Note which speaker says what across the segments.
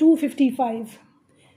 Speaker 1: 255।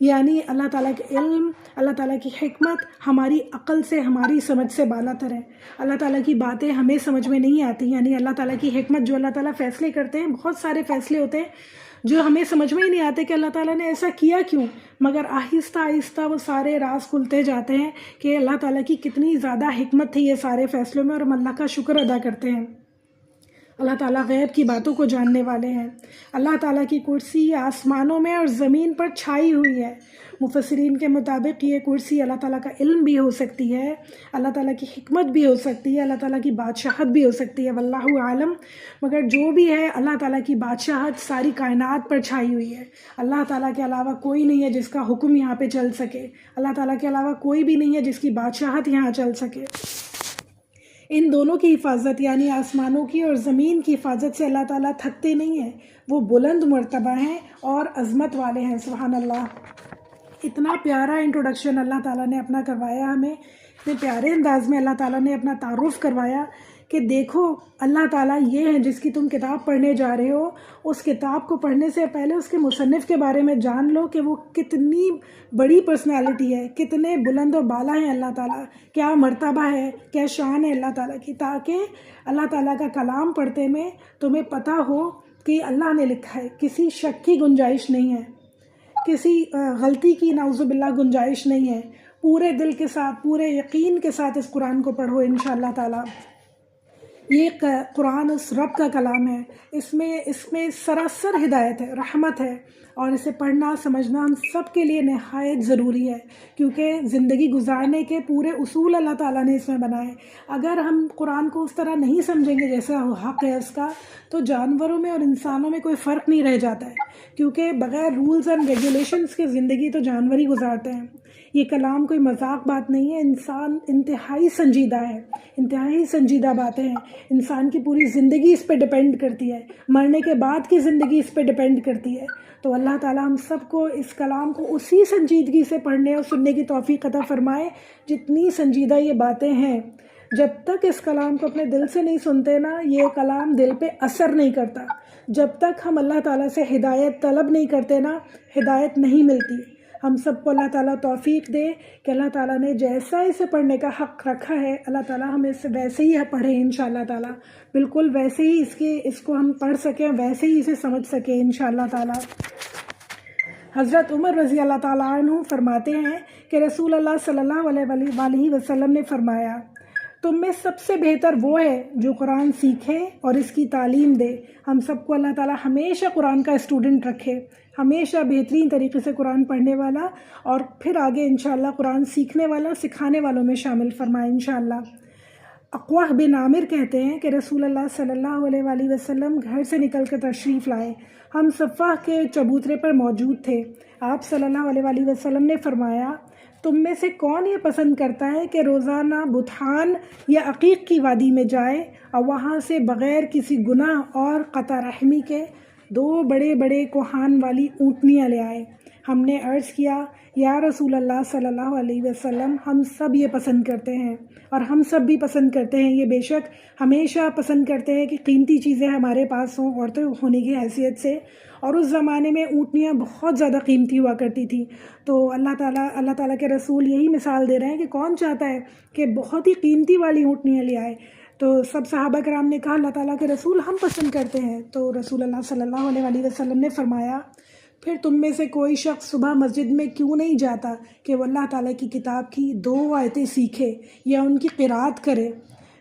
Speaker 1: یعنی اللہ تعالیٰ کے علم، اللہ تعالیٰ کی حکمت ہماری عقل سے، ہماری سمجھ سے بالا تر ہے۔ اللہ تعالیٰ کی باتیں ہمیں سمجھ میں نہیں آتی، یعنی اللہ تعالیٰ کی حکمت جو اللہ تعالیٰ فیصلے کرتے ہیں، بہت سارے فیصلے ہوتے ہیں جو ہمیں سمجھ میں ہی نہیں آتے کہ اللہ تعالیٰ نے ایسا کیا کیوں، مگر آہستہ آہستہ وہ سارے راز کھلتے جاتے ہیں کہ اللہ تعالیٰ کی کتنی زیادہ حکمت تھی یہ سارے فیصلوں میں، اور ہم اللہ کا شکر ادا کرتے ہیں۔ اللہ تعالیٰ غیب کی باتوں کو جاننے والے ہیں۔ اللہ تعالیٰ کی کرسی آسمانوں میں اور زمین پر چھائی ہوئی ہے۔ مفسرین کے مطابق یہ کرسی اللہ تعالیٰ کا علم بھی ہو سکتی ہے، اللہ تعالیٰ کی حکمت بھی ہو سکتی ہے، اللہ تعالیٰ کی بادشاہت بھی ہو سکتی ہے، واللہ عالم، مگر جو بھی ہے اللہ تعالیٰ کی بادشاہت ساری کائنات پر چھائی ہوئی ہے۔ اللہ تعالیٰ کے علاوہ کوئی نہیں ہے جس کا حکم یہاں پہ چل سکے، اللہ تعالیٰ کے علاوہ کوئی بھی نہیں ہے جس کی بادشاہت یہاں چل سکے۔ ان دونوں کی حفاظت یعنی آسمانوں کی اور زمین کی حفاظت سے اللہ تعالیٰ تھکتے نہیں ہیں، وہ بلند مرتبہ ہیں اور عظمت والے ہیں۔ سبحان اللہ۔ اتنا پیارا انٹروڈکشن اللہ تعالیٰ نے اپنا کروایا ہمیں، اتنے پیارے انداز میں اللہ تعالیٰ نے اپنا تعارف کروایا کہ دیکھو اللہ تعالیٰ یہ ہیں جس کی تم کتاب پڑھنے جا رہے ہو، اس کتاب کو پڑھنے سے پہلے اس کے مصنف کے بارے میں جان لو کہ وہ کتنی بڑی پرسنالٹی ہے، کتنے بلند و بالا ہیں اللہ تعالیٰ، کیا مرتبہ ہے، کیا شان ہے اللہ تعالیٰ کی، تاکہ اللہ تعالیٰ کا کلام پڑھتے میں تمہیں پتہ ہو کہ اللہ نے لکھا ہے، کسی شک کی گنجائش نہیں ہے، کسی غلطی کی نعوذ باللہ گنجائش نہیں ہے۔ پورے دل کے ساتھ، پورے یقین کے ساتھ اس قرآن کو پڑھو انشاءاللہ تعالیٰ۔ یہ قرآن اس رب کا کلام ہے، اس میں سراسر ہدایت ہے، رحمت ہے، اور اسے پڑھنا سمجھنا ہم سب کے لیے نہایت ضروری ہے، کیونکہ زندگی گزارنے کے پورے اصول اللہ تعالیٰ نے اس میں بنائے۔ اگر ہم قرآن کو اس طرح نہیں سمجھیں گے جیسا حق ہے اس کا، تو جانوروں میں اور انسانوں میں کوئی فرق نہیں رہ جاتا ہے، کیونکہ بغیر رولز اینڈ ریگولیشنز کے زندگی تو جانور ہی گزارتے ہیں۔ یہ کلام کوئی مذاق بات نہیں ہے، انسان انتہائی سنجیدہ ہے، انتہائی سنجیدہ باتیں ہیں، انسان کی پوری زندگی اس پہ ڈپینڈ کرتی ہے، مرنے کے بعد کی زندگی اس پہ ڈپینڈ کرتی ہے۔ تو اللہ تعالیٰ ہم سب کو اس کلام کو اسی سنجیدگی سے پڑھنے اور سننے کی توفیق عطا فرمائے جتنی سنجیدہ یہ باتیں ہیں۔ جب تک اس کلام کو اپنے دل سے نہیں سنتے نا، یہ کلام دل پہ اثر نہیں کرتا۔ جب تک ہم اللہ تعالیٰ سے ہدایت طلب نہیں کرتے نا، ہدایت نہیں ملتی۔ ہم سب کو اللہ تعالیٰ توفیق دے کہ اللہ تعالیٰ نے جیسا اسے پڑھنے کا حق رکھا ہے، اللہ تعالیٰ ہم اسے ویسے ہی پڑھیں انشاءاللہ تعالیٰ، بالکل ویسے ہی اس کو ہم پڑھ سکیں، ویسے ہی اسے سمجھ سکیں انشاءاللہ تعالیٰ۔ حضرت عمر رضی اللہ تعالیٰ عنہ فرماتے ہیں کہ رسول اللہ صلی اللہ علیہ وسلم نے فرمایا، تم میں سب سے بہتر وہ ہے جو قرآن سیکھے اور اس کی تعلیم دے۔ ہم سب کو اللہ تعالیٰ ہمیشہ قرآن کا اسٹوڈنٹ رکھے، ہمیشہ بہترین طریقے سے قرآن پڑھنے والا اور پھر آگے انشاءاللہ قرآن سیکھنے والا، سکھانے والوں میں شامل فرمائے انشاءاللہ۔ اقوہ بن عامر کہتے ہیں کہ رسول اللہ صلی اللہ علیہ وسلم گھر سے نکل کر تشریف لائے، ہم صفہ کے چبوترے پر موجود تھے۔ آپ صلی اللہ علیہ وسلم نے فرمایا، تم میں سے کون یہ پسند کرتا ہے کہ روزانہ بطحان یا عقیق کی وادی میں جائے اور وہاں سے بغیر کسی گناہ اور قطع رحمی کے 2 بڑے بڑے کوہان والی اونٹنیاں لے آئے؟ ہم نے عرض کیا، یا رسول اللہ صلی اللہ علیہ وسلم، ہم سب یہ پسند کرتے ہیں، اور ہم سب بھی پسند کرتے ہیں، یہ بے شک ہمیشہ پسند کرتے ہیں کہ قیمتی چیزیں ہمارے پاس ہوں عورتیں ہونے کی حیثیت سے، اور اس زمانے میں اونٹنیاں بہت زیادہ قیمتی ہوا کرتی تھی۔ تو اللہ تعالیٰ کے رسول یہی مثال دے رہے ہیں کہ کون چاہتا ہے کہ بہت ہی قیمتی والی اونٹنیاں لے آئے؟ تو سب صحابہ کرام نے کہا، اللہ تعالیٰ کے رسول ہم پسند کرتے ہیں۔ تو رسول اللہ صلی اللہ علیہ وسلم نے فرمایا، پھر تم میں سے کوئی شخص صبح مسجد میں کیوں نہیں جاتا کہ وہ اللہ تعالیٰ کی کتاب کی 2 آیتیں سیکھے یا ان کی قرات کرے،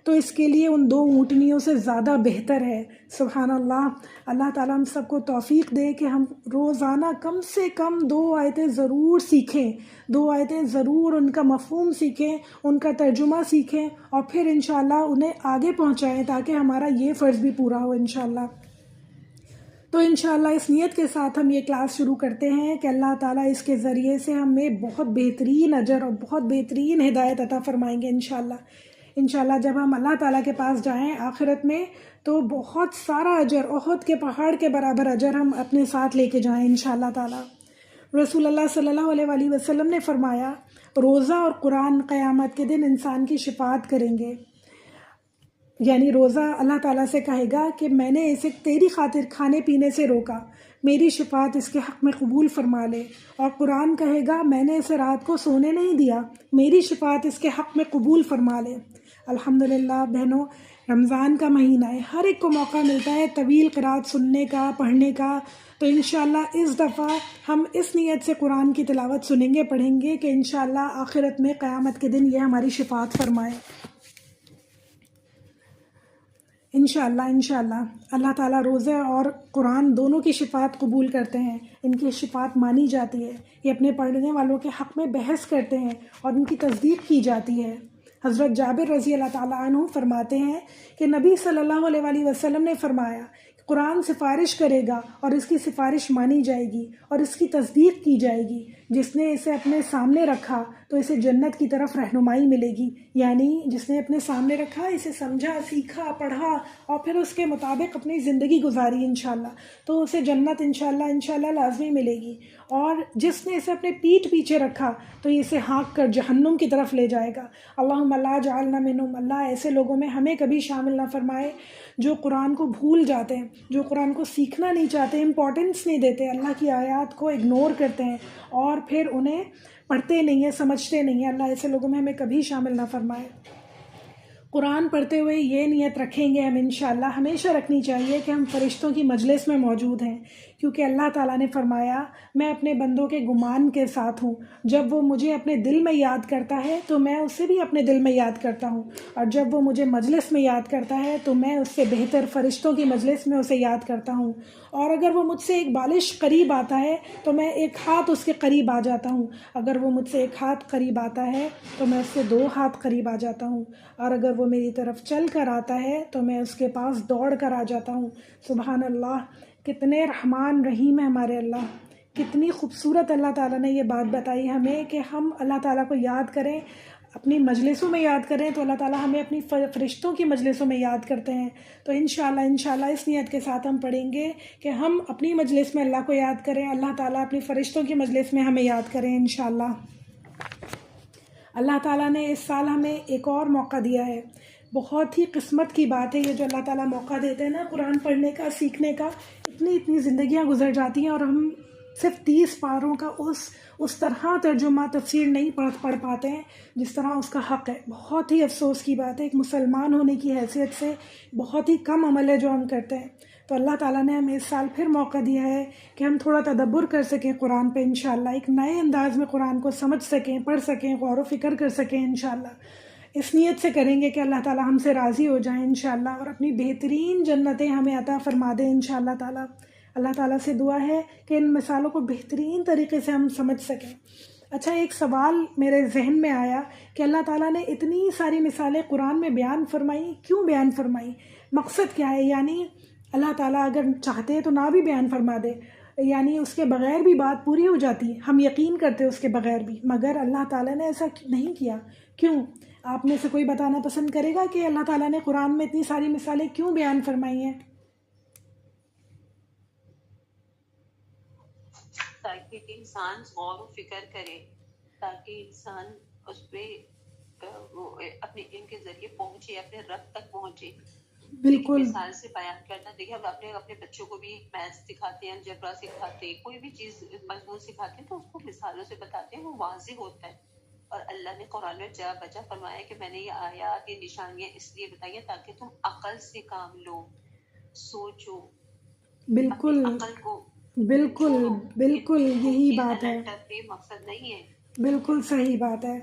Speaker 1: تو اس کے لیے ان 2 اونٹنیوں سے زیادہ بہتر ہے۔ سبحان اللہ۔ اللہ تعالیٰ ہم سب کو توفیق دے کہ ہم روزانہ کم سے کم 2 آیتیں ضرور سیکھیں، 2 آیتیں ضرور ان کا مفہوم سیکھیں، ان کا ترجمہ سیکھیں، اور پھر انشاءاللہ انہیں آگے پہنچائیں تاکہ ہمارا یہ فرض بھی پورا ہو انشاءاللہ۔ تو انشاءاللہ اس نیت کے ساتھ ہم یہ کلاس شروع کرتے ہیں کہ اللہ تعالیٰ اس کے ذریعے سے ہمیں بہت بہترین اجر اور بہت بہترین ہدایت عطا فرمائیں گے انشاءاللہ جب ہم اللہ تعالیٰ کے پاس جائیں آخرت میں تو بہت سارا اجر، احد کے پہاڑ کے برابر اجر ہم اپنے ساتھ لے کے جائیں انشاءاللہ تعالیٰ۔ رسول اللہ صلی اللہ علیہ وسلم نے فرمایا، روزہ اور قرآن قیامت کے دن انسان کی شفاعت کریں گے، یعنی روزہ اللہ تعالیٰ سے کہے گا کہ میں نے اسے تیری خاطر کھانے پینے سے روکا، میری شفاعت اس کے حق میں قبول فرما لے. اور قرآن کہے گا میں نے اسے رات کو سونے نہیں دیا، میری شفاعت اس کے حق میں قبول فرما لے. الحمدللہ بہنوں، رمضان کا مہینہ ہے، ہر ایک کو موقع ملتا ہے طویل قرأت سننے کا، پڑھنے کا. تو انشاءاللہ اس دفعہ ہم اس نیت سے قرآن کی تلاوت سنیں گے، پڑھیں گے کہ انشاءاللہ آخرت میں قیامت کے دن یہ ہماری شفاعت فرمائے. انشاءاللہ اللہ تعالیٰ روزے اور قرآن دونوں کی شفاعت قبول کرتے ہیں، ان کی شفاعت مانی جاتی ہے. یہ اپنے پڑھنے والوں کے حق میں بحث کرتے ہیں اور ان کی تصدیق کی جاتی ہے. حضرت جابر رضی اللہ تعالیٰ عنہ فرماتے ہیں کہ نبی صلی اللہ علیہ وآلہ وسلم نے فرمایا کہ قرآن سفارش کرے گا اور اس کی سفارش مانی جائے گی اور اس کی تصدیق کی جائے گی. جس نے اسے اپنے سامنے رکھا تو اسے جنت کی طرف رہنمائی ملے گی. یعنی جس نے اپنے سامنے رکھا، اسے سمجھا، سیکھا، پڑھا اور پھر اس کے مطابق اپنی زندگی گزاری انشاءاللہ، تو اسے جنت انشاءاللہ لازمی ملے گی. اور جس نے اسے اپنے پیٹھ پیچھے رکھا تو یہ اسے ہانک کر جہنم کی طرف لے جائے گا. اللہم لا جعلنا منہم، اللہ ایسے لوگوں میں ہمیں کبھی شامل نہ فرمائے جو قرآن کو بھول جاتے ہیں، جو قرآن کو سیکھنا نہیں چاہتے، امپورٹنس نہیں دیتے، اللہ کی آیات کو اگنور کرتے ہیں اور پھر انہیں پڑھتے نہیں ہیں، سمجھتے نہیں ہیں. اللہ ایسے لوگوں میں ہمیں کبھی شامل نہ فرمائے. قرآن پڑھتے ہوئے یہ نیت رکھیں گے ہم انشاءاللہ، ہمیشہ رکھنی چاہیے کہ ہم فرشتوں کی مجلس میں موجود ہیں، کیونکہ اللہ تعالیٰ نے فرمایا میں اپنے بندوں کے گمان کے ساتھ ہوں. جب وہ مجھے اپنے دل میں یاد کرتا ہے تو میں اسے بھی اپنے دل میں یاد کرتا ہوں، اور جب وہ مجھے مجلس میں یاد کرتا ہے تو میں اس سے بہتر فرشتوں کی مجلس میں اسے یاد کرتا ہوں. اور اگر وہ مجھ سے ایک بالش قریب آتا ہے تو میں ایک ہاتھ اس کے قریب آ جاتا ہوں، اگر وہ مجھ سے ایک ہاتھ قریب آتا ہے تو میں اس سے 2 ہاتھ قریب آ جاتا ہوں، اور اگر وہ میری طرف چل کر آتا ہے تو میں اس کے پاس دوڑ کر آ جاتا ہوں. سبحان اللہ، کتنے رحمان رحیم ہیں ہمارے اللہ، کتنی خوبصورت اللہ تعالیٰ نے یہ بات بتائی ہمیں کہ ہم اللہ تعالیٰ کو یاد کریں، اپنی مجلسوں میں یاد کریں تو اللہ تعالیٰ ہمیں اپنی فرشتوں کی مجلسوں میں یاد کرتے ہیں. تو انشاءاللہ اس نیت کے ساتھ ہم پڑھیں گے کہ ہم اپنی مجلس میں اللہ کو یاد کریں، اللہ تعالیٰ اپنی فرشتوں کی مجلس میں ہمیں یاد کریں انشاءاللہ. اللہ تعالیٰ نے اس سال ہمیں ایک اور موقع دیا ہے، بہت ہی قسمت کی بات ہے یہ جو اللہ تعالیٰ موقع دیتے ہیں نا قرآن پڑھنے کا، سیکھنے کا. اتنی زندگیاں گزر جاتی ہیں اور ہم صرف 30 پاروں کا اس طرح ترجمہ تفسیر نہیں پڑھ پاتے ہیں جس طرح اس کا حق ہے. بہت ہی افسوس کی بات ہے، ایک مسلمان ہونے کی حیثیت سے بہت ہی کم عمل ہے جو ہم کرتے ہیں. تو اللہ تعالیٰ نے ہمیں اس سال پھر موقع دیا ہے کہ ہم تھوڑا تدبر کر سکیں قرآن پہ انشاءاللہ، ایک نئے انداز میں قرآن کو سمجھ سکیں، پڑھ سکیں، غور و فکر کر سکیں انشاءاللہ. اس نیت سے کریں گے کہ اللہ تعالیٰ ہم سے راضی ہو جائیں انشاءاللہ اور اپنی بہترین جنتیں ہمیں عطا فرما دیں انشاءاللہ تعالیٰ. اللہ تعالیٰ سے دعا ہے کہ ان مثالوں کو بہترین طریقے سے ہم سمجھ سکیں. اچھا، ایک سوال میرے ذہن میں آیا کہ اللہ تعالیٰ نے اتنی ساری مثالیں قرآن میں بیان فرمائی، کیوں بیان فرمائی؟ مقصد کیا ہے؟ یعنی اللہ تعالیٰ اگر چاہتے تو نہ بھی بیان فرما دے، یعنی اس کے بغیر بھی بات پوری ہو جاتی، ہم یقین کرتے اس کے بغیر بھی، مگر اللہ تعالیٰ نے ایسا نہیں کیا. کیوں؟ آپ میں سے کوئی بتانا پسند کرے گا کہ اللہ تعالیٰ نے قرآن میں اتنی ساری مثالیں کیوں بیان فرمائی ہیں؟
Speaker 2: تاکہ انسان غور و فکر کرے، تاکہ انسان اس پہ اپنے علم کے ذریعے پہنچے، اپنے رب تک پہنچے.
Speaker 1: بالکل
Speaker 2: مثال سے بیان کرنا، دیکھیے ہم اپنے بچوں کو بھی میتھ سکھاتے ہیں، الجبرا سکھاتے ہیں، کوئی بھی چیز مضمون سکھاتے ہیں تو اس کو مثالوں سے بتاتے ہیں، وہ واضح ہوتا ہے. اور اللہ نے قرآن میں جا بجا فرمایا کہ میں نے یہ آیات، یہ نشانیاں اس لیے بتائی ہیں تاکہ تم عقل سے کام لو، سوچو،
Speaker 1: بالکل
Speaker 2: اپنی عقل کو
Speaker 1: بالکل یہی بات ہے.
Speaker 2: مقصد نہیں ہے.
Speaker 1: بالکل صحیح بات ہے،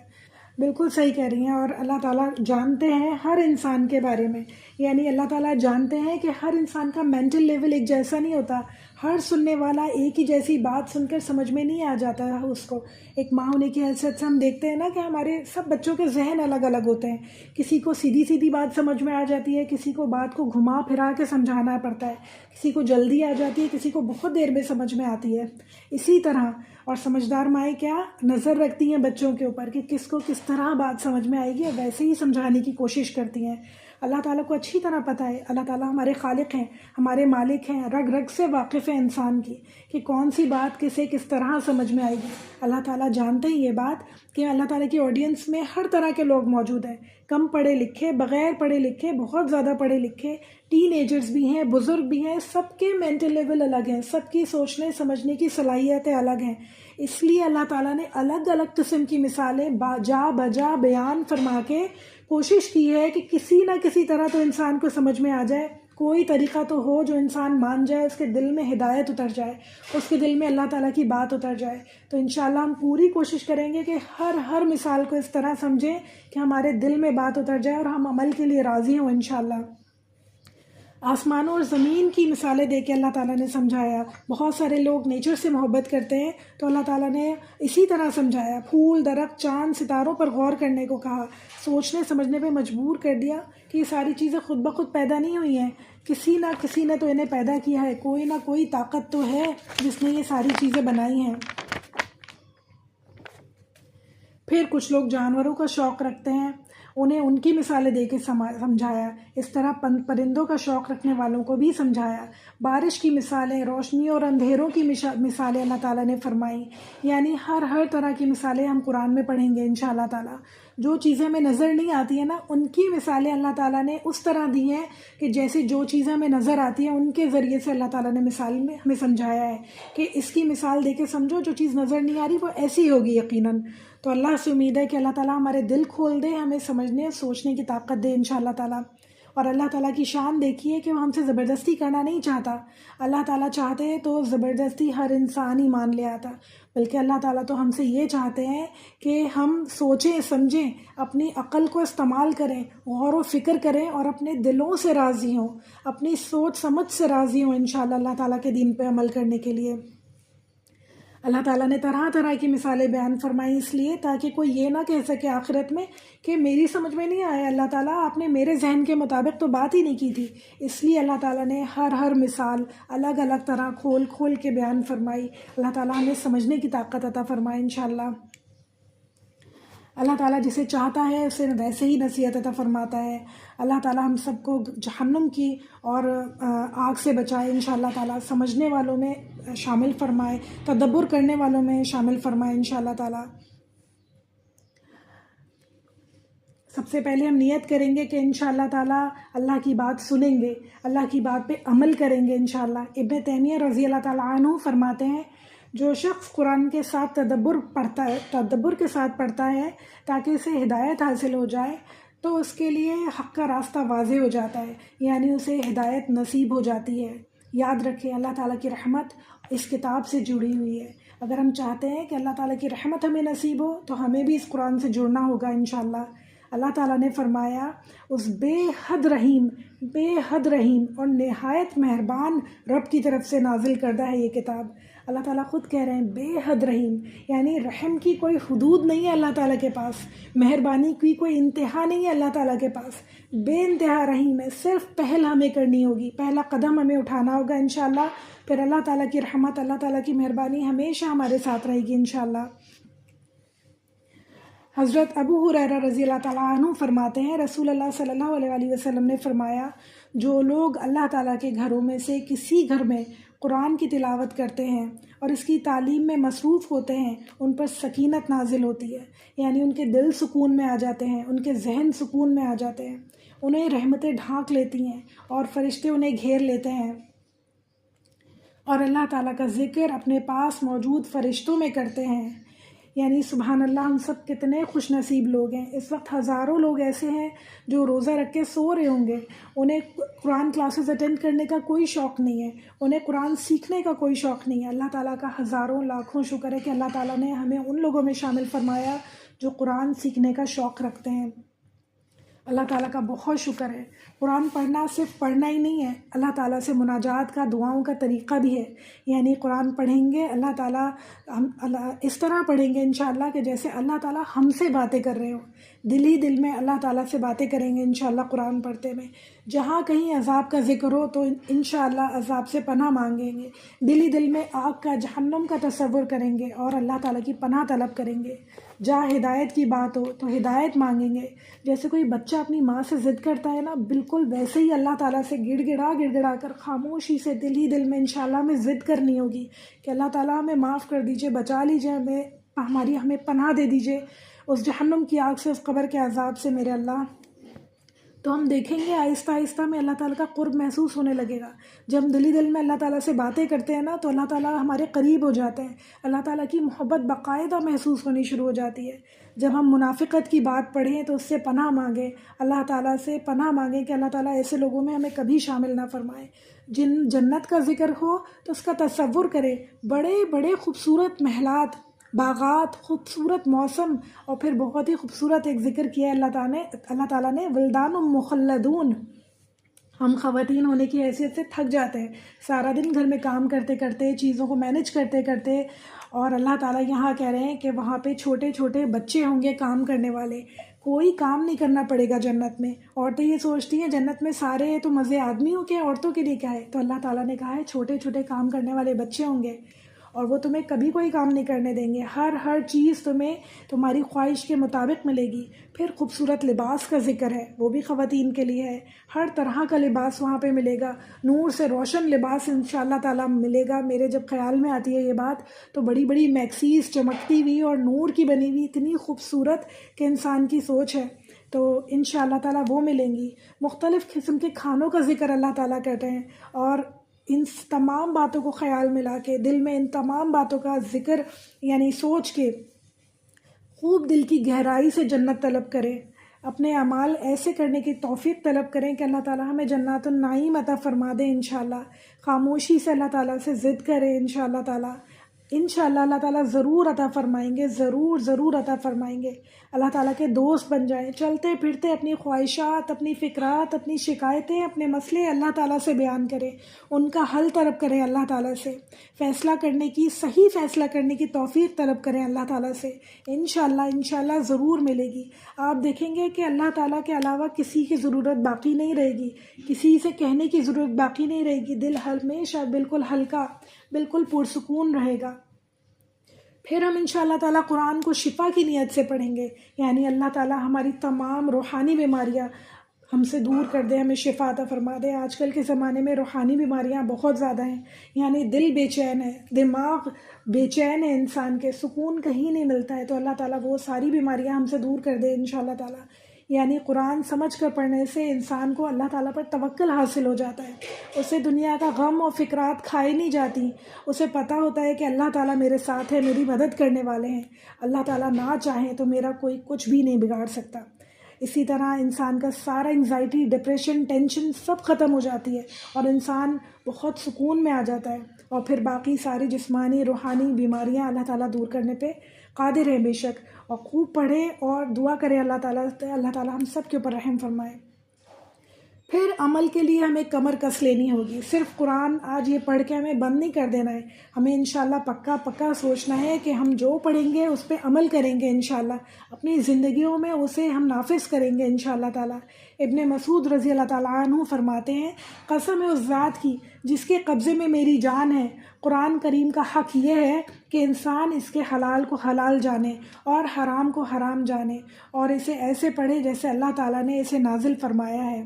Speaker 1: بالکل صحیح کہہ رہی ہیں. اور اللہ تعالیٰ جانتے ہیں ہر انسان کے بارے میں، یعنی اللہ تعالیٰ جانتے ہیں کہ ہر انسان کا مینٹل لیول ایک جیسا نہیں ہوتا، ہر سننے والا ایک ہی جیسی بات سن کر سمجھ میں نہیں آ جاتا ہے اس کو. ایک ماں ہونے کی حیثیت سے ہم دیکھتے ہیں نا کہ ہمارے سب بچوں کے ذہن الگ الگ ہوتے ہیں، کسی کو سیدھی بات سمجھ میں آ جاتی ہے، کسی کو بات کو گھما پھرا کے سمجھانا پڑتا ہے، کسی کو جلدی آ جاتی ہے، کسی کو بہت دیر میں سمجھ میں آتی ہے. اسی طرح اور سمجھدار مائیں کیا نظر رکھتی ہیں بچوں کے اوپر کہ کس کو کس طرح بات سمجھ میں آئے گی اور ویسے ہی سمجھانے کی کوشش کرتی ہیں. اللہ تعالیٰ کو اچھی طرح پتہ ہے، اللہ تعالیٰ ہمارے خالق ہیں، ہمارے مالک ہیں، رگ رگ سے واقف ہے انسان کی کہ کون سی بات کسے کس طرح سمجھ میں آئے گی۔ اللہ تعالیٰ جانتے ہیں یہ بات کہ اللہ تعالیٰ کی آڈینس میں ہر طرح کے لوگ موجود ہیں، کم پڑھے لکھے، بغیر پڑھے لکھے، بہت زیادہ پڑھے لکھے، ٹین ایجرز بھی ہیں، بزرگ بھی ہیں، سب کے مینٹل لیول الگ ہیں، سب کی سوچنے سمجھنے کی صلاحیتیں الگ ہیں۔ اس لیے اللہ تعالیٰ نے الگ الگ قسم کی مثالیں جا بجا بیان فرما کے کوشش کی ہے کہ کسی نہ کسی طرح تو انسان کو سمجھ میں آ جائے، کوئی طریقہ تو ہو جو انسان مان جائے، اس کے دل میں ہدایت اتر جائے، اس کے دل میں اللہ تعالیٰ کی بات اتر جائے۔ تو انشاءاللہ ہم پوری کوشش کریں گے کہ ہر مثال کو اس طرح سمجھیں کہ ہمارے دل میں بات اتر جائے اور ہم عمل کے لیے راضی ہوں انشاءاللہ۔ آسمانوں اور زمین کی مثالیں دے کے اللہ تعالیٰ نے سمجھایا۔ بہت سارے لوگ نیچر سے محبت کرتے ہیں تو اللہ تعالیٰ نے اسی طرح سمجھایا، پھول، درخت، چاند، ستاروں پر غور کرنے کو کہا، سوچنے سمجھنے پہ مجبور کر دیا کہ یہ ساری چیزیں خود بخود پیدا نہیں ہوئی ہیں، کسی نہ کسی نے تو انہیں پیدا کیا ہے، کوئی نہ کوئی طاقت تو ہے جس نے یہ ساری چیزیں بنائی ہیں۔ پھر کچھ لوگ جانوروں کا شوق رکھتے ہیں، انہیں ان کی مثالیں دے کے سمجھایا۔ اس طرح پرندوں کا شوق رکھنے والوں کو بھی سمجھایا۔ بارش کی مثالیں، روشنی اور اندھیروں کی مثالیں اللہ تعالیٰ نے فرمائی۔ یعنی ہر طرح کی مثالیں ہم قرآن میں پڑھیں گے انشاءاللہ تعالیٰ۔ جو چیزیں ہمیں نظر نہیں آتی ہیں نا، ان کی مثالیں اللہ تعالیٰ نے اس طرح دی ہیں کہ جیسے جو چیزیں ہمیں نظر آتی ہیں ان کے ذریعے سے اللہ تعالیٰ نے مثال میں ہمیں سمجھایا ہے کہ اس کی مثال دے کے سمجھو، جو چیز نظر نہیں آ رہی وہ ایسی ہوگی یقیناً۔ تو اللہ سے امید ہے کہ اللہ تعالیٰ ہمارے دل کھول دے، ہمیں سمجھنے سوچنے کی طاقت دے انشاءاللہ تعالیٰ۔ اور اللہ تعالیٰ کی شان دیکھیے کہ وہ ہم سے زبردستی کرنا نہیں چاہتا۔ اللہ تعالیٰ چاہتے تو زبردستی ہر انسان ہی مان لے آتا، بلکہ اللہ تعالیٰ تو ہم سے یہ چاہتے ہیں کہ ہم سوچیں سمجھیں، اپنی عقل کو استعمال کریں، غور و فکر کریں اور اپنے دلوں سے راضی ہوں، اپنی سوچ سمجھ سے راضی ہوں انشاءاللہ اللہ تعالیٰ کے دین پہ عمل کرنے کے لیے۔ اللہ تعالیٰ نے طرح طرح کی مثالیں بیان فرمائی اس لیے تاکہ کوئی یہ نہ کہہ سکے آخرت میں کہ میری سمجھ میں نہیں آیا، اللہ تعالیٰ آپ نے میرے ذہن کے مطابق تو بات ہی نہیں کی تھی۔ اس لیے اللہ تعالیٰ نے ہر مثال الگ الگ طرح کھول کے بیان فرمائی۔ اللہ تعالیٰ ہمیں سمجھنے کی طاقت عطا فرمائے انشاءاللہ۔ اللہ تعالیٰ جسے چاہتا ہے اسے ویسے ہی نصیحت عطا فرماتا ہے۔ اللہ تعالیٰ ہم سب کو جہنم کی اور آگ سے بچائے انشاءاللہ تعالیٰ، سمجھنے والوں میں شامل فرمائے، تدبر کرنے والوں میں شامل فرمائے انشاءاللہ تعالیٰ۔ سب سے پہلے ہم نیت کریں گے کہ انشاءاللہ تعالیٰ اللہ کی بات سنیں گے، اللہ کی بات پہ عمل کریں گے انشاءاللہ۔ ابن تیمیہ رضی اللہ تعالیٰ عنہ فرماتے ہیں، جو شخص قرآن کے ساتھ تدبر کے ساتھ پڑھتا ہے تاکہ اسے ہدایت حاصل ہو جائے تو اس کے لیے حق کا راستہ واضح ہو جاتا ہے، یعنی اسے ہدایت نصیب ہو جاتی ہے۔ یاد رکھیں اللہ تعالیٰ کی رحمت اس کتاب سے جڑی ہوئی ہے۔ اگر ہم چاہتے ہیں کہ اللہ تعالیٰ کی رحمت ہمیں نصیب ہو تو ہمیں بھی اس قرآن سے جڑنا ہوگا انشاءاللہ۔ اللہ تعالیٰ نے فرمایا، اس بے حد رحیم اور نہایت مہربان رب کی طرف سے نازل کردہ ہے یہ کتاب۔ اللہ تعالیٰ خود کہہ رہے ہیں بے حد رحیم، یعنی رحم کی کوئی حدود نہیں ہے اللہ تعالیٰ کے پاس، مہربانی کی کوئی انتہا نہیں ہے اللہ تعالیٰ کے پاس، بے انتہا رحیم ہے۔ صرف پہل ہمیں کرنی ہوگی، پہلا قدم ہمیں اٹھانا ہوگا انشاءاللہ، پھر اللہ تعالیٰ کی رحمت، اللہ تعالیٰ کی مہربانی ہمیشہ ہمارے ساتھ رہے گی انشاءاللہ۔ حضرت ابو ہریرہ رضی اللہ تعالیٰ عنہ فرماتے ہیں، رسول اللہ صلی اللہ علیہ وسلم نے فرمایا، جو لوگ اللہ تعالیٰ کے گھروں میں سے کسی گھر میں قرآن کی تلاوت کرتے ہیں اور اس کی تعلیم میں مصروف ہوتے ہیں، ان پر سکینت نازل ہوتی ہے، یعنی ان کے دل سکون میں آ جاتے ہیں، ان کے ذہن سکون میں آ جاتے ہیں، انہیں رحمتیں ڈھانک لیتی ہیں اور فرشتے انہیں گھیر لیتے ہیں، اور اللہ تعالیٰ کا ذکر اپنے پاس موجود فرشتوں میں کرتے ہیں۔ یعنی سبحان اللہ، ہم سب کتنے خوش نصیب لوگ ہیں۔ اس وقت ہزاروں لوگ ایسے ہیں جو روزہ رکھ کے سو رہے ہوں گے، انہیں قرآن کلاسز اٹینڈ کرنے کا کوئی شوق نہیں ہے، انہیں قرآن سیکھنے کا کوئی شوق نہیں ہے۔ اللہ تعالیٰ کا ہزاروں لاکھوں شکر ہے کہ اللہ تعالیٰ نے ہمیں ان لوگوں میں شامل فرمایا جو قرآن سیکھنے کا شوق رکھتے ہیں۔ اللہ تعالیٰ کا بہت شکر ہے۔ قرآن پڑھنا صرف پڑھنا ہی نہیں ہے، اللہ تعالیٰ سے مناجات کا، دعاؤں کا طریقہ بھی ہے۔ یعنی قرآن پڑھیں گے اللہ تعالیٰ اس طرح پڑھیں گے انشاءاللہ کہ جیسے اللہ تعالیٰ ہم سے باتیں کر رہے ہوں، دل ہی دل میں اللہ تعالیٰ سے باتیں کریں گے انشاءاللہ قرآن پڑھتے میں۔ جہاں کہیں عذاب کا ذکر ہو تو انشاءاللہ عذاب سے پناہ مانگیں گے، دل ہی دل میں آگ کا، جہنم کا تصور کریں گے اور اللہ تعالیٰ کی پناہ طلب کریں گے۔ جہاں ہدایت کی بات ہو تو ہدایت مانگیں گے، جیسے کوئی بچہ بچہ اپنی ماں سے ضد کرتا ہے نا، بالکل ویسے ہی اللہ تعالیٰ سے گڑ گڑا کر خاموشی سے دل ہی دل میں انشاءاللہ ہمیں ضد کرنی ہوگی کہ اللہ تعالیٰ ہمیں معاف کر دیجئے، بچا لیجئے، ہمیں پناہ دے دیجئے اس جہنم کی آگ سے، اس قبر کے عذاب سے میرے اللہ۔ تو ہم دیکھیں گے آہستہ آہستہ میں اللہ تعالیٰ کا قرب محسوس ہونے لگے گا۔ جب ہم دل میں اللہ تعالیٰ سے باتیں کرتے ہیں نا تو اللہ تعالیٰ ہمارے قریب ہو جاتے ہیں، اللہ تعالیٰ کی محبت باقاعدہ محسوس ہونی شروع ہو جاتی ہے۔ جب ہم منافقت کی بات پڑھیں تو اس سے پناہ مانگیں، اللہ تعالیٰ سے پناہ مانگیں کہ اللہ تعالیٰ ایسے لوگوں میں ہمیں کبھی شامل نہ فرمائے۔ جنت کا ذکر ہو تو اس کا تصور کریں، بڑے بڑے خوبصورت محلات، باغات، خوبصورت موسم، اور پھر بہت ہی خوبصورت ایک ذکر کیا ہے اللہ تعالیٰ نے، ولدان مخلدون۔ ہم خواتین ہونے کی حیثیت سے تھک جاتے ہیں، سارا دن گھر میں کام کرتے کرتے، چیزوں کو مینج کرتے کرتے، اور اللہ تعالیٰ یہاں کہہ رہے ہیں کہ وہاں پہ چھوٹے چھوٹے بچے ہوں گے کام کرنے والے، کوئی کام نہیں کرنا پڑے گا جنت میں۔ عورتیں یہ سوچتی ہیں جنت میں سارے ہیں تو مزے آدمیوں کے، عورتوں کے لیے کیا ہے؟ تو اللہ تعالیٰ نے کہا ہے چھوٹے چھوٹے کام کرنے والے بچے ہوں گے، اور وہ تمہیں کبھی کوئی کام نہیں کرنے دیں گے، ہر چیز تمہیں تمہاری خواہش کے مطابق ملے گی۔ پھر خوبصورت لباس کا ذکر ہے، وہ بھی خواتین کے لیے ہے، ہر طرح کا لباس وہاں پہ ملے گا، نور سے روشن لباس انشاءاللہ تعالیٰ ملے گا۔ میرے جب خیال میں آتی ہے یہ بات تو بڑی بڑی میکسیز چمکتی ہوئی اور نور کی بنی ہوئی، اتنی خوبصورت کہ انسان کی سوچ ہے، تو انشاءاللہ تعالیٰ وہ ملیں گی۔ مختلف قسم کے کھانوں کا ذکر اللہ تعالیٰ کرتے ہیں، اور ان تمام باتوں کو خیال ملا کے دل میں ان تمام باتوں کا ذکر یعنی سوچ کے خوب دل کی گہرائی سے جنت طلب کریں، اپنے اعمال ایسے کرنے کی توفیق طلب کریں کہ اللہ تعالیٰ ہمیں جنات النعیم عطا فرما دے انشاءاللہ۔ خاموشی سے اللہ تعالیٰ سے ضد کریں انشاءاللہ تعالیٰ، انشاءاللہ اللہ تعالیٰ ضرور عطا فرمائیں گے، ضرور عطا فرمائیں گے۔ اللہ تعالیٰ کے دوست بن جائیں، چلتے پھرتے اپنی خواہشات، اپنی فکرات، اپنی شکایتیں، اپنے مسئلے اللہ تعالیٰ سے بیان کریں، ان کا حل طلب کریں اللہ تعالیٰ سے، صحیح فیصلہ کرنے کی توفیق طلب کریں اللہ تعالیٰ سے، انشاءاللہ ضرور ملے گی۔ آپ دیکھیں گے کہ اللہ تعالیٰ کے علاوہ کسی کی ضرورت باقی نہیں رہے گی، کسی سے کہنے کی ضرورت باقی نہیں رہے گی، دل ہمیشہ بالکل ہلکا، بالکل پرسکون رہے گا۔ پھر ہم انشاءاللہ تعالیٰ قرآن کو شفا کی نیت سے پڑھیں گے، یعنی اللہ تعالیٰ ہماری تمام روحانی بیماریاں ہم سے دور کر دے، ہمیں شفا عطا فرما دے۔ آج کل کے زمانے میں روحانی بیماریاں بہت زیادہ ہیں، یعنی دل بے چین ہے، دماغ بے چین ہے، انسان کے سکون کہیں نہیں ملتا ہے، تو اللہ تعالیٰ وہ ساری بیماریاں ہم سے دور کر دے انشاءاللہ تعالیٰ۔ یعنی قرآن سمجھ کر پڑھنے سے انسان کو اللہ تعالیٰ پر توکل حاصل ہو جاتا ہے، اسے دنیا کا غم اور فکرات کھائے نہیں جاتی، اسے پتہ ہوتا ہے کہ اللہ تعالیٰ میرے ساتھ ہے، میری مدد کرنے والے ہیں، اللہ تعالیٰ نہ چاہیں تو میرا کوئی کچھ بھی نہیں بگاڑ سکتا۔ اسی طرح انسان کا سارا انگزائٹی، ڈپریشن، ٹینشن سب ختم ہو جاتی ہے، اور انسان بہت سکون میں آ جاتا ہے، اور پھر باقی ساری جسمانی روحانی بیماریاں اللہ تعالیٰ دور کرنے پہ قادر ہے بے شک۔ اور خوب پڑھیں اور دعا کریں اللہ تعالیٰ ہم سب کے اوپر رحم فرمائے۔ پھر عمل کے لیے ہمیں کمر کس لینی ہوگی، صرف قرآن آج یہ پڑھ کے ہمیں بند نہیں کر دینا ہے، ہمیں انشاءاللہ پکا سوچنا ہے کہ ہم جو پڑھیں گے اس پہ عمل کریں گے انشاءاللہ، اپنی زندگیوں میں اسے ہم نافذ کریں گے انشاءاللہ تعالیٰ۔ ابن مسعود رضی اللہ تعالیٰ عنہ فرماتے ہیں، قسم ہے اس ذات کی جس کے قبضے میں میری جان ہے، قرآن کریم کا حق یہ ہے کہ انسان اس کے حلال کو حلال جانے اور حرام کو حرام جانے، اور اسے ایسے پڑھے جیسے اللہ تعالیٰ نے اسے نازل فرمایا ہے۔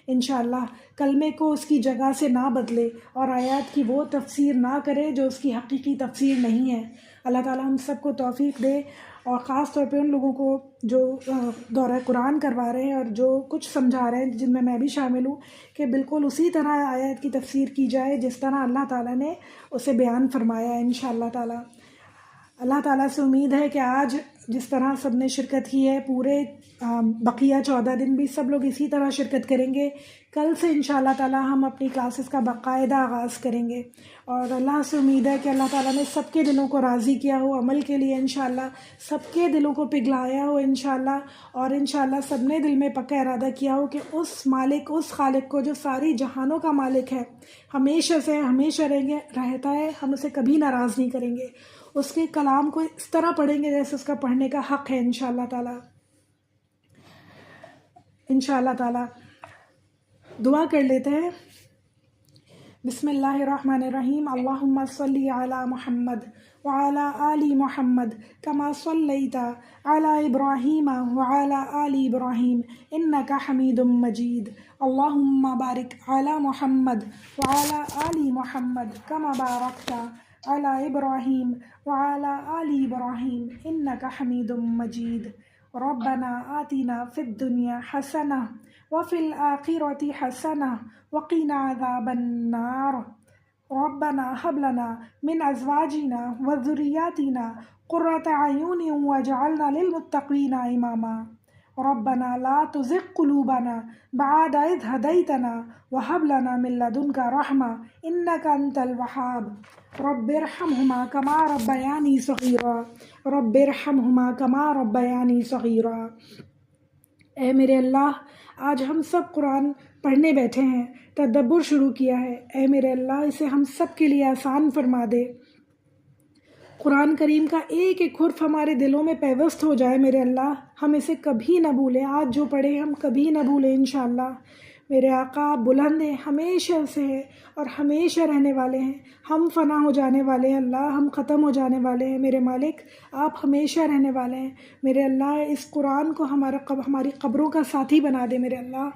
Speaker 1: انشاءاللہ کلمے کو اس کی جگہ سے نہ بدلے اور آیات کی وہ تفسیر نہ کرے جو اس کی حقیقی تفسیر نہیں ہے۔ اللہ تعالیٰ ہم سب کو توفیق دے، اور خاص طور پہ ان لوگوں کو جو دورہ قرآن کروا رہے ہیں اور جو کچھ سمجھا رہے ہیں، جن میں بھی شامل ہوں، کہ بالکل اسی طرح آیات کی تفسیر کی جائے جس طرح اللہ تعالیٰ نے اسے بیان فرمایا ہے انشاءاللہ تعالیٰ۔ اللہ تعالیٰ سے امید ہے کہ آج جس طرح سب نے شرکت کی ہے، پورے بقیہ 14 دن بھی سب لوگ اسی طرح شرکت کریں گے۔ کل سے انشاءاللہ تعالیٰ ہم اپنی کلاسز کا باقاعدہ آغاز کریں گے، اور اللہ سے امید ہے کہ اللہ تعالیٰ نے سب کے دلوں کو راضی کیا ہو عمل کے لیے انشاءاللہ، سب کے دلوں کو پگھلایا ہو انشاءاللہ، اور انشاءاللہ سب نے دل میں پکا ارادہ کیا ہو کہ اس مالک، اس خالق کو جو ساری جہانوں کا مالک ہے، ہمیشہ سے ہمیشہ رہتا ہے، ہم اسے کبھی ناراض نہیں کریں گے، اس کے کلام کو اس طرح پڑھیں گے جیسے اس کا پڑھنے کا حق ہے انشاءاللہ تعالیٰ۔ انشاءاللہ تعالیٰ دعا کر لیتے ہیں۔ بسم اللہ الرحمن الرحیم، اللہم صلی علی محمد وعلى آل محمد كما صليت على إبراهيم وعلى آل إبراهيم إنك حميد مجيد اللهم بارك على محمد وعلى آل محمد كما باركت على إبراهيم وعلى آل إبراهيم إنك حميد مجيد ربنا آتنا في الدنيا حسنة وفي الآخرة حسنة وقنا عذاب النار ربنا هب لنا من أزواجنا وذرياتنا قرة أعين واجعلنا للمتقين إماما ربنا لا تزغ قلوبنا بعد إذ هديتنا وهب لنا من لدنك رحمة إنك أنت الوهاب رب ارحمهما كما ربياني صغيرا رب ارحمهما كما ربياني صغيرا۔ اے میرے اللہ، آج ہم سب قرآن پڑھنے بیٹھے ہیں، تدبر شروع کیا ہے، اے میرے اللہ اسے ہم سب کے لیے آسان فرما دے۔ قرآن کریم کا ایک ایک حرف ہمارے دلوں میں پیوست ہو جائے میرے اللہ، ہم اسے کبھی نہ بھولیں، آج جو پڑھے ہم کبھی نہ بھولیں انشاءاللہ۔ میرے آقا بلند ہیں، ہمیشہ سے ہیں اور ہمیشہ رہنے والے ہیں، ہم فنا ہو جانے والے ہیں اللہ، ہم ختم ہو جانے والے ہیں، میرے مالک آپ ہمیشہ رہنے والے ہیں۔ میرے اللہ اس قرآن کو ہماری قبروں کا ساتھی بنا دے میرے اللہ،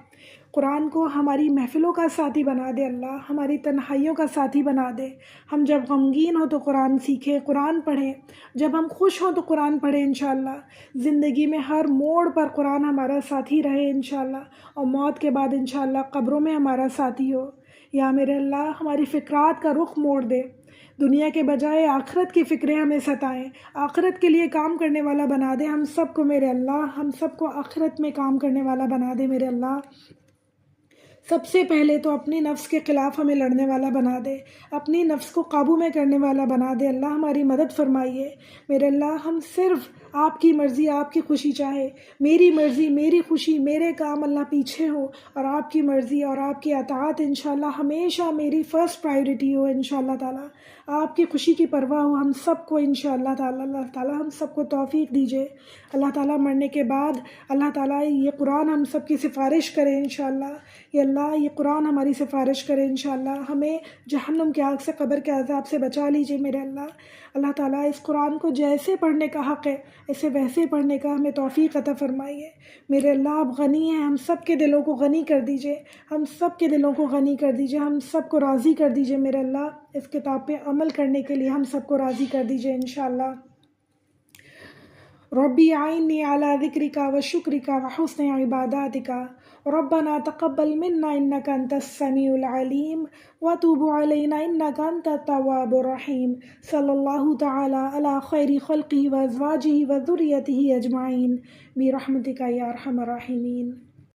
Speaker 1: قرآن کو ہماری محفلوں کا ساتھی بنا دے اللہ، ہماری تنہائیوں کا ساتھی بنا دے۔ ہم جب غمگین ہوں تو قرآن سیکھیں، قرآن پڑھیں، جب ہم خوش ہوں تو قرآن پڑھیں انشاءاللہ۔ زندگی میں ہر موڑ پر قرآن ہمارا ساتھی رہے انشاءاللہ، اور موت کے بعد انشاءاللہ قبروں میں ہمارا ساتھی ہو۔ یا میرے اللہ ہماری فکرات کا رخ موڑ دے، دنیا کے بجائے آخرت کی فکریں ہمیں ستائیں، آخرت کے لیے کام کرنے والا بنا دے ہم سب کو میرے اللہ، ہم سب کو آخرت میں کام کرنے والا بنا دے میرے اللہ۔ سب سے پہلے تو اپنی نفس کے خلاف ہمیں لڑنے والا بنا دے، اپنی نفس کو قابو میں کرنے والا بنا دے اللہ، ہماری مدد فرمائیے میرے اللہ۔ ہم صرف آپ کی مرضی آپ کی خوشی چاہے، میری مرضی میری خوشی میرے کام اللہ پیچھے ہو، اور آپ کی مرضی اور آپ کی اطاعت انشاءاللہ ہمیشہ میری فرسٹ پرائیورٹی ہو انشاءاللہ تعالی۔ آپ کی خوشی کی پرواہ ہو ہم سب کو انشاءاللہ تعالی۔ اللہ تعالی ہم سب کو توفیق دیجیے اللہ تعالی، مرنے کے بعد اللہ تعالی یہ قرآن ہم سب کی سفارش کرے انشاءاللہ، یہ اللہ یہ قرآن ہماری سفارش کرے انشاءاللہ، ہمیں جہنم کے آگ سے، قبر کے عذاب سے بچا لیجیے میرے اللہ۔ اللہ تعالیٰ اس قرآن کو جیسے پڑھنے کا حق ہے اسے ویسے پڑھنے کا ہمیں توفیق عطا فرمائیے میرے اللہ۔ آپ غنی ہیں، ہم سب کے دلوں کو غنی کر دیجیے، ہم سب کے دلوں کو غنی کر دیجیے، ہم سب کو راضی کر دیجیے میرے اللہ، اس کتاب پہ عمل کرنے کے لیے ہم سب کو راضی کر دیجیے انشاءاللہ۔ ربی اعنی علی ذکرک و شکرک و حسن عباداتک ربنا تقبل منا انک انت السمیع العلیم وتوب علینا انک انت التواب الرحیم صلی اللہ تعالی علی خیر خلقہ و ازواجہ و ذریتہ اجمعین برحمتک یا ارحم الراحمین۔